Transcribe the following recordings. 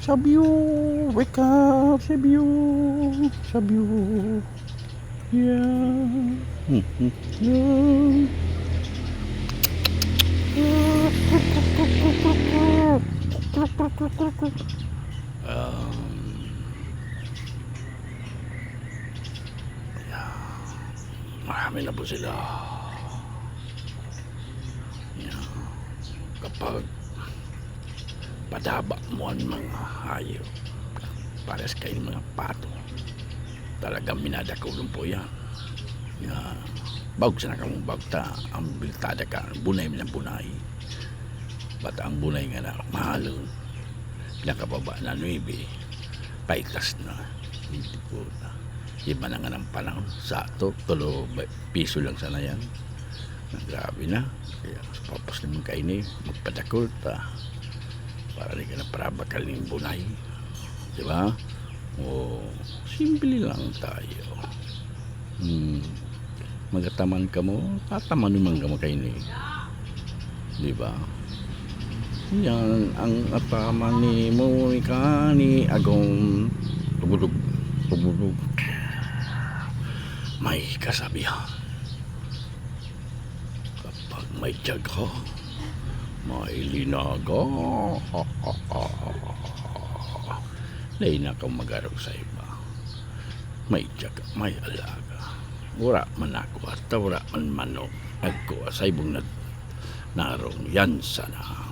Sabyo, wake up, Sabyo, Sabyo. Yeah. Yeah. Marami na po sila. Yeah. Kapag padaba mo ang mga hayop, pares kayong mga pato, talagang minadakulong po yan. Yeah. Bawag sa nakamong bagta, ang biltada ka, bunay ng bunay. Ba't ang bunay nga na mahalon, pinakababa na 9, paitas na, hindi po na. Iba na nga ng panahon, sa ito, piso lang sana yan. Grabe na, kaya papos naman kainin, magpadakot, para di ka na parabakal ng bunay. Diba? O, simple lang tayo. Magataman ka mo, tataman naman ka mo kainin. Diba? Yan ang ataman ni mo ni agong tubulog. May kasabihan, kapag may tiyaga, may linaga. Lain na kang magarap sa iba. May tiyaga, may alaga. Wala man ako at wala man manok. Agko sa ibong narong yan sana.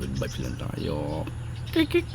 Goodbye lang tayo. Kikik.